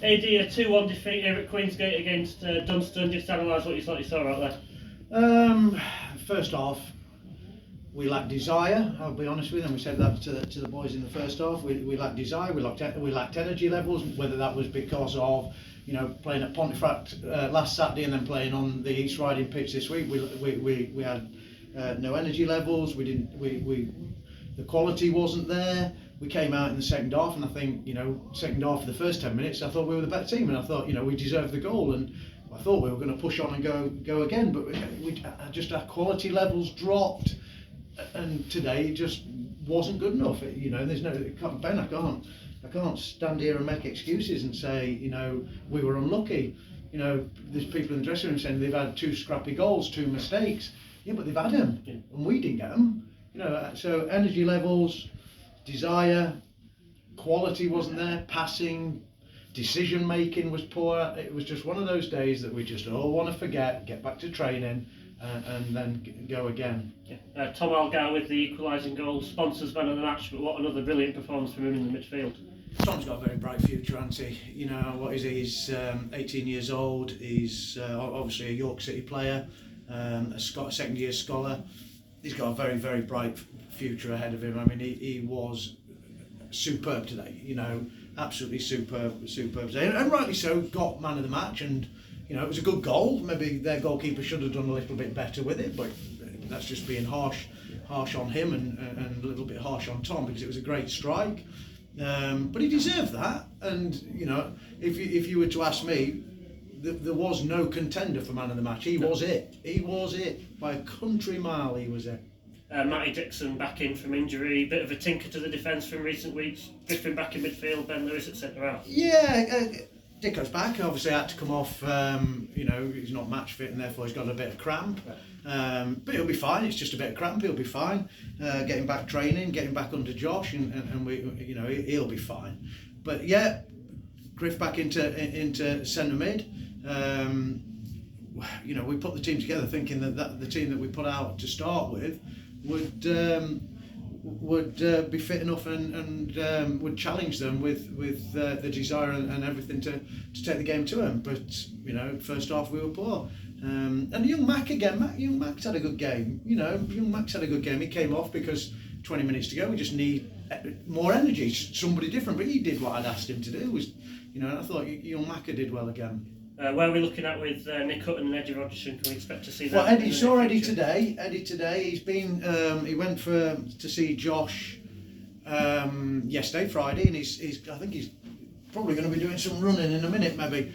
AD, a 2-1 defeat here at Queensgate against Dunston. Just analyse what you thought you saw out there. First half, we lacked desire. I'll be honest with you, and we said that to the boys in the first half. We lacked desire. We lacked energy levels. Whether that was because of playing at Pontefract last Saturday and then playing on the East Riding pitch this week, we had no energy levels. The quality wasn't there. We came out in the second half, and I think second half of the first 10 minutes, I thought we were the better team, and I thought we deserved the goal, and I thought we were going to push on and go again, but our quality levels dropped, and today it just wasn't good enough. There's Ben, I can't stand here and make excuses and say we were unlucky. There's people in the dressing room saying they've had 2 scrappy goals, 2 mistakes. Yeah, but they've had them, and we didn't get them. So energy levels, desire, quality wasn't there, passing, decision making was poor. It was just one of those days that we just all want to forget, get back to training, and then go again. Yeah. Tom Algar with the equalising goal, sponsors man of the match, but what another brilliant performance from him in the midfield. Tom's got a very bright future, hasn't he? What is he? He's 18 years old. He's obviously a York City player, a second-year scholar. He's got a very, very bright future ahead of him. I mean, he was superb today. Absolutely superb today, and rightly so. Got man of the match, and it was a good goal. Maybe their goalkeeper should have done a little bit better with it, but that's just being harsh on him and a little bit harsh on Tom, because it was a great strike. But he deserved that, and if you were to ask me, there was no contender for man of the match. He was it. He was it by a country mile. He was it. Matty Dixon back in from injury, bit of a tinker to the defence from recent weeks, drifting back in midfield, Ben Lewis at centre half. Yeah, Dicko's back. Obviously had to come off, he's not match fit and therefore he's got a bit of cramp. But he'll be fine. It's just a bit of cramp. He'll be fine. Getting back training, getting back under Josh, and he'll be fine. But yeah, Griff back into centre mid. We put the team together thinking that the team that we put out to start with would be fit enough and would challenge them with the desire and everything to take the game to them. But first half we were poor. And young Mac again. Young Mac's had a good game. Young Mac's had a good game. He came off because 20 minutes to go. We just need more energy, somebody different. But he did what I'd asked him to do. And I thought young Mac did well again. Where are we looking at with Nick Hutton and Eddie Rogerson? Can we expect to see that? Well, Eddie saw Eddie today. He's been. He went to see Josh yesterday, Friday, and I think he's probably going to be doing some running in a minute, maybe.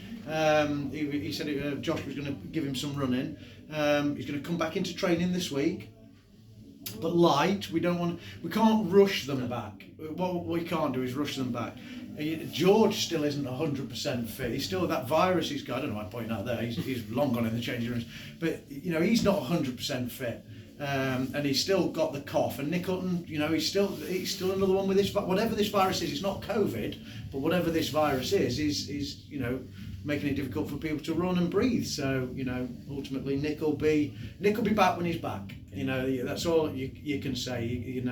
He said Josh was going to give him some running. He's going to come back into training this week, but light. We can't rush them back. What we can't do is rush them back. George still isn't 100% fit. He's still that virus he's got. I don't know why I'm pointing out there. He's long gone in the changing rooms, but he's not 100% fit, and he's still got the cough. And Nick Hutton, he's still another one with this. Whatever this virus is, it's not COVID, but whatever this virus is making it difficult for people to run and breathe. So ultimately Nick will be back when he's back. That's all you can say.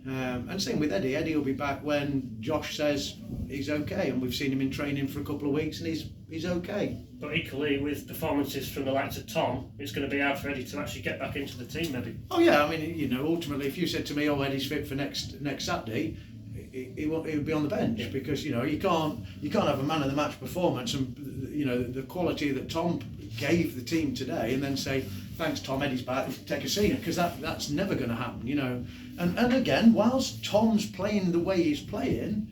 And same with Eddie. Eddie will be back when Josh says he's okay, and we've seen him in training for a couple of weeks, and he's okay. But equally, with performances from the likes of Tom, it's going to be hard for Eddie to actually get back into the team, maybe. Oh yeah, I mean, ultimately, if you said to me, "Oh, Eddie's fit for next Saturday," he would be on the bench, because you can't have a man of the match performance and the quality that Tom gave the team today, and then say, "Thanks, Tom, Eddie's back, take a seat," because that's never going to happen, And again, whilst Tom's playing the way he's playing,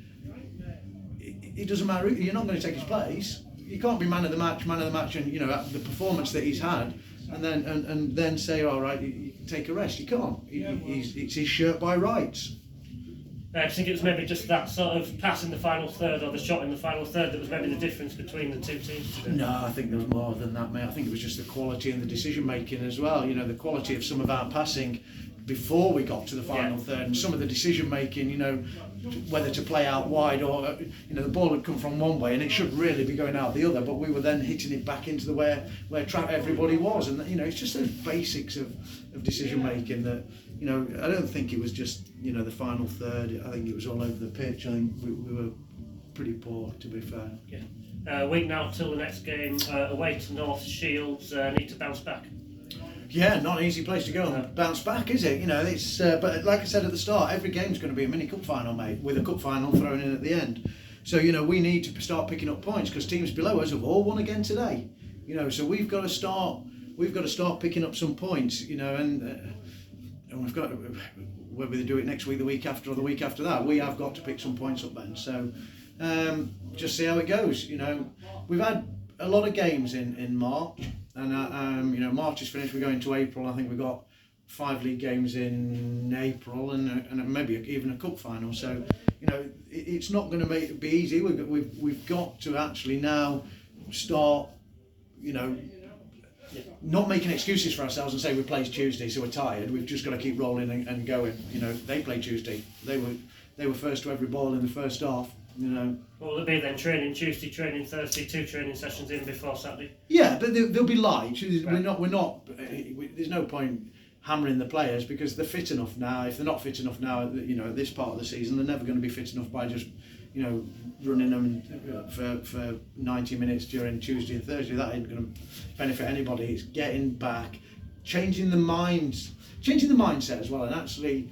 it doesn't matter. You're not going to take his place. You can't be man of the match, and the performance that he's had, and then say, "All right, you can take a rest." You can't. It's his shirt by rights. I think it was maybe just that sort of pass in the final third, or the shot in the final third, that was maybe the difference between the two teams today. No, I think there was more than that, mate. I think it was just the quality and the decision making as well. The quality of some of our passing before we got to the final third, and some of the decision making, whether to play out wide or the ball would come from one way and it should really be going out the other, but we were then hitting it back into the where everybody was, and it's just those basics of decision making that I don't think it was just the final third. I think it was all over the pitch. I think we were pretty poor, to be fair. Yeah. Week now till the next game, away to North Shields, need to bounce back. Yeah, not an easy place to go and bounce back, is it? You know, it's but like I said at the start, every game's going to be a mini cup final, mate, with a cup final thrown in at the end. So you know, we need to start picking up points because teams below us have all won again today. You know, so we've got to start picking up some points. You know, and we've got, whether we do it next week, the week after, or the week after that, we have got to pick some points up then. So just see how it goes. You know, we've had a lot of games in March. And you know, March is finished. We're going to April. I think we've got 5 league games in April, and maybe even a cup final. So, you know, it's not going to be easy. We've got to actually now start, you know, not making excuses for ourselves and say we play Tuesday, so we're tired. We've just got to keep rolling and going. You know, they played Tuesday. They were first to every ball in the first half. You know. Well, there'll be then training Tuesday, training Thursday, 2 training sessions in before Saturday. Yeah, but they'll be light. Right. We're not. There's no point hammering the players because they're fit enough now. If they're not fit enough now, you know, at this part of the season, they're never going to be fit enough by just, you know, running them for 90 minutes during Tuesday and Thursday. That ain't going to benefit anybody. It's getting back, changing the mindset as well, and actually,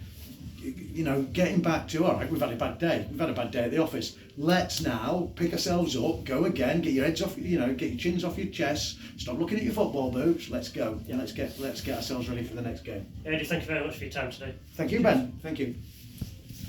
you know, getting back to, all right, we've had a bad day at the office. Let's now pick ourselves up, go again, get your heads off, you know, get your chins off your chests, stop looking at your football boots. Let's go. Yeah. Let's get ourselves ready for the next game. Eddie, thank you very much for your time today. Thank you, Ben. Thank you.